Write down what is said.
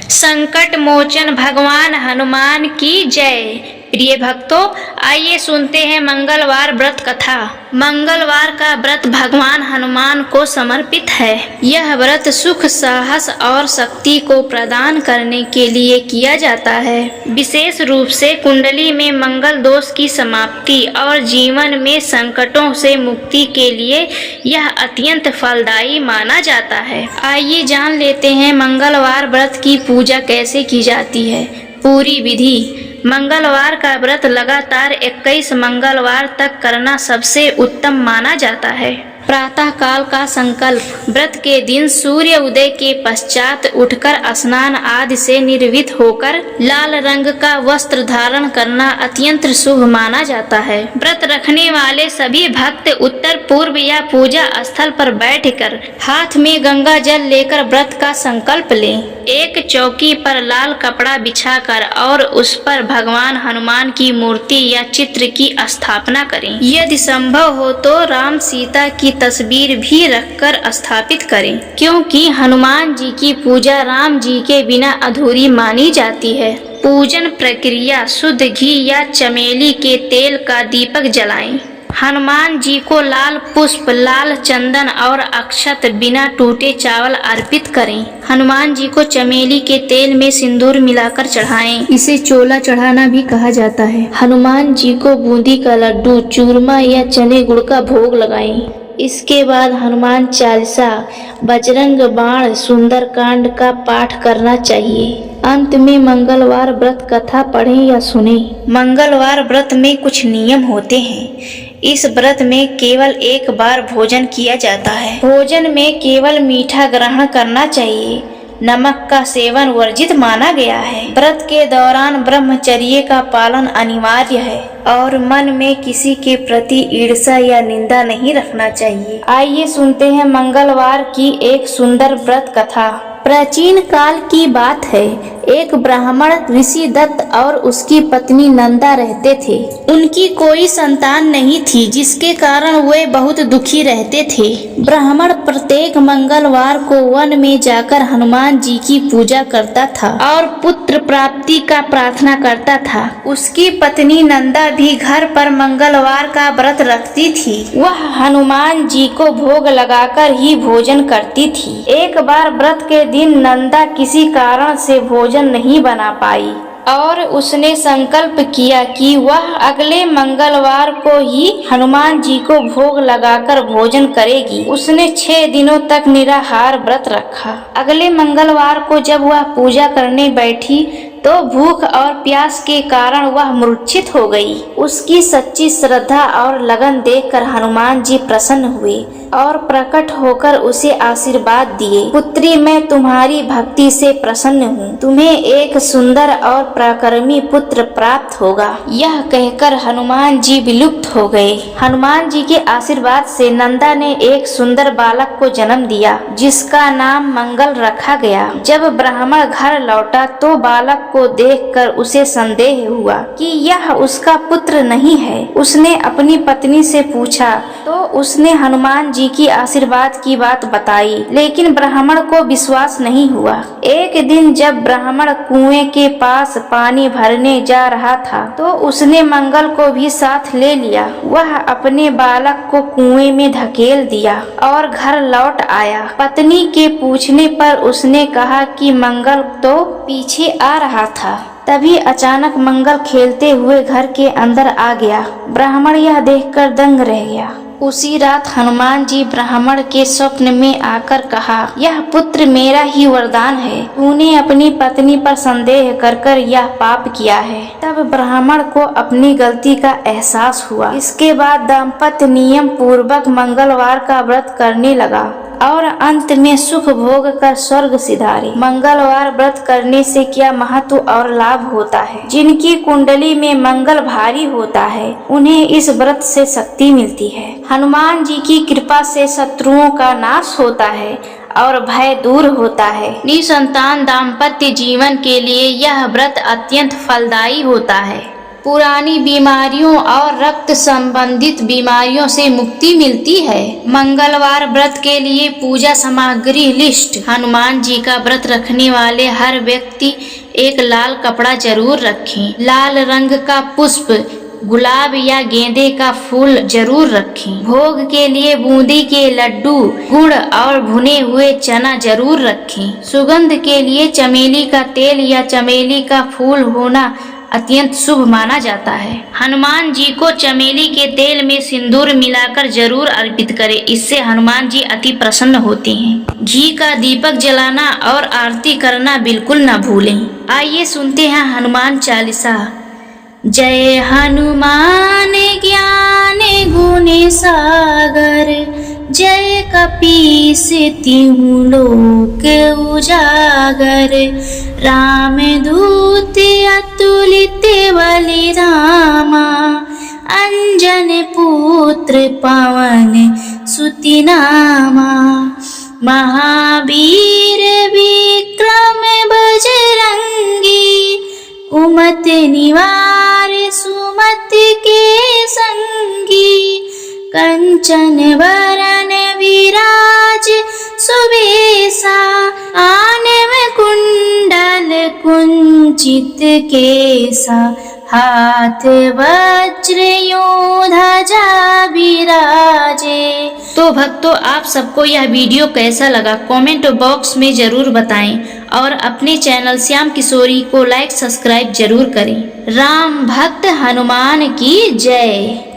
संकट मोचन भगवान हनुमान की जय। प्रिय भक्तों, आइए सुनते हैं मंगलवार व्रत कथा। मंगलवार का व्रत भगवान हनुमान को समर्पित है। यह व्रत सुख, साहस और शक्ति को प्रदान करने के लिए किया जाता है। विशेष रूप से कुंडली में मंगल दोष की समाप्ति और जीवन में संकटों से मुक्ति के लिए यह अत्यंत फलदायी माना जाता है। आइए जान लेते हैं मंगलवार व्रत की पूजा कैसे की जाती है। पूरी विधि। मंगलवार का व्रत लगातार 21 मंगलवार तक करना सबसे उत्तम माना जाता है। प्रातः काल का संकल्प। व्रत के दिन सूर्य उदय के पश्चात उठकर स्नान आदि से निर्वित होकर लाल रंग का वस्त्र धारण करना अत्यंत शुभ माना जाता है। व्रत रखने वाले सभी भक्त उत्तर पूर्व या पूजा स्थल पर बैठकर हाथ में गंगा जल लेकर व्रत का संकल्प लें। एक चौकी पर लाल कपड़ा बिछाकर और उस पर भगवान हनुमान की मूर्ति या चित्र की स्थापना करें। यदि संभव हो तो राम सीता की तस्वीर भी रखकर स्थापित करें, क्योंकि हनुमान जी की पूजा राम जी के बिना अधूरी मानी जाती है। पूजन प्रक्रिया। शुद्ध घी या चमेली के तेल का दीपक जलाएं। हनुमान जी को लाल पुष्प, लाल चंदन और अक्षत बिना टूटे चावल अर्पित करें। हनुमान जी को चमेली के तेल में सिंदूर मिलाकर चढ़ाएं। इसे चोला चढ़ाना भी कहा जाता है। हनुमान जी को बूंदी का लड्डू, चूरमा या चने गुड़ का भोग लगाएं। इसके बाद हनुमान चालीसा, बजरंग बाण, सुंदरकांड का पाठ करना चाहिए। अंत में मंगलवार व्रत कथा पढ़ें या सुनें। मंगलवार व्रत में कुछ नियम होते हैं। इस व्रत में केवल एक बार भोजन किया जाता है। भोजन में केवल मीठा ग्रहण करना चाहिए। नमक का सेवन वर्जित माना गया है। व्रत के दौरान ब्रह्मचर्य का पालन अनिवार्य है और मन में किसी के प्रति ईर्ष्या या निंदा नहीं रखना चाहिए। आइए सुनते हैं मंगलवार की एक सुंदर व्रत कथा। प्राचीन काल की बात है। एक ब्राह्मण ऋषि दत्त और उसकी पत्नी नंदा रहते थे। उनकी कोई संतान नहीं थी, जिसके कारण वे बहुत दुखी रहते थे। ब्राह्मण प्रत्येक मंगलवार को वन में जाकर हनुमान जी की पूजा करता था और पुत्र प्राप्ति का प्रार्थना करता था। उसकी पत्नी नंदा भी घर पर मंगलवार का व्रत रखती थी। वह हनुमान जी को भोग लगाकर ही भोजन करती थी। एक बार व्रत के दिन नंदा किसी कारण से भोजन नहीं बना पाई और उसने संकल्प किया कि वह अगले मंगलवार को ही हनुमान जी को भोग लगाकर भोजन करेगी। उसने 6 दिनों तक निराहार व्रत रखा। अगले मंगलवार को जब वह पूजा करने बैठी तो भूख और प्यास के कारण वह मूर्छित हो गई। उसकी सच्ची श्रद्धा और लगन देखकर हनुमान जी प्रसन्न हुए और प्रकट होकर उसे आशीर्वाद दिए। पुत्री, मैं तुम्हारी भक्ति से प्रसन्न हूँ। तुम्हें एक सुंदर और पराक्रमी पुत्र प्राप्त होगा। यह कहकर हनुमान जी विलुप्त हो गए। हनुमान जी के आशीर्वाद से नंदा ने एक सुंदर बालक को जन्म दिया, जिसका नाम मंगल रखा गया। जब ब्राह्मण घर लौटा तो बालक को देखकर उसे संदेह हुआ कि यह उसका पुत्र नहीं है। उसने अपनी पत्नी से पूछा तो उसने हनुमान जी की आशीर्वाद की बात बताई, लेकिन ब्राह्मण को विश्वास नहीं हुआ। एक दिन जब ब्राह्मण कुएं के पास पानी भरने जा रहा था तो उसने मंगल को भी साथ ले लिया। वह अपने बालक को कुएं में धकेल दिया और घर लौट आया। पत्नी के पूछने पर उसने कहा कि मंगल तो पीछे आ रहा था। तभी अचानक मंगल खेलते हुए घर के अंदर आ गया। ब्राह्मण यह देखकर दंग रह गया। उसी रात हनुमान जी ब्राह्मण के स्वप्न में आकर कहा, यह पुत्र मेरा ही वरदान है। तूने अपनी पत्नी पर संदेह कर यह पाप किया है। तब ब्राह्मण को अपनी गलती का एहसास हुआ। इसके बाद दाम्पत्य नियम पूर्वक मंगलवार का व्रत करने लगा और अंत में सुख भोग कर स्वर्ग सिधारे। मंगलवार व्रत करने से क्या महत्व और लाभ होता है? जिनकी कुंडली में मंगल भारी होता है, उन्हें इस व्रत से शक्ति मिलती है। हनुमान जी की कृपा से शत्रुओं का नाश होता है और भय दूर होता है। निसंतान दाम्पत्य जीवन के लिए यह व्रत अत्यंत फलदायी होता है। पुरानी बीमारियों और रक्त संबंधित बीमारियों से मुक्ति मिलती है। मंगलवार व्रत के लिए पूजा सामग्री लिस्ट। हनुमान जी का व्रत रखने वाले हर व्यक्ति एक लाल कपड़ा जरूर रखें। लाल रंग का पुष्प, गुलाब या गेंदे का फूल जरूर रखें। भोग के लिए बूंदी के लड्डू, गुड़ और भुने हुए चना जरूर रखें। सुगंध के लिए चमेली का तेल या चमेली का फूल होना अत्यंत शुभ माना जाता है। हनुमान जी को चमेली के तेल में सिंदूर मिलाकर जरूर अर्पित करें, इससे हनुमान जी अति प्रसन्न होते हैं। घी का दीपक जलाना और आरती करना बिल्कुल न भूलें। आइए सुनते हैं हनुमान चालीसा। जय हनुमान ज्ञान गुण सागर, जय कपीस तिहुँ लोक उजागर। राम दूत अतुलित बलिधामा, अंजन पुत्र पवन सुत नामा। महावीर विक्रम बजरंगी, कुमति निवार सुमति के संगी। कंचन वरन विराज सुबेसा, आनव कुंडल कुंचित केसा। हाथ वज्र यूं ध्वजा विराजे। तो भक्तों, आप सबको यह वीडियो कैसा लगा कमेंट बॉक्स में जरूर बताएं और अपने चैनल श्याम किशोरी को लाइक सब्सक्राइब जरूर करें। राम भक्त हनुमान की जय।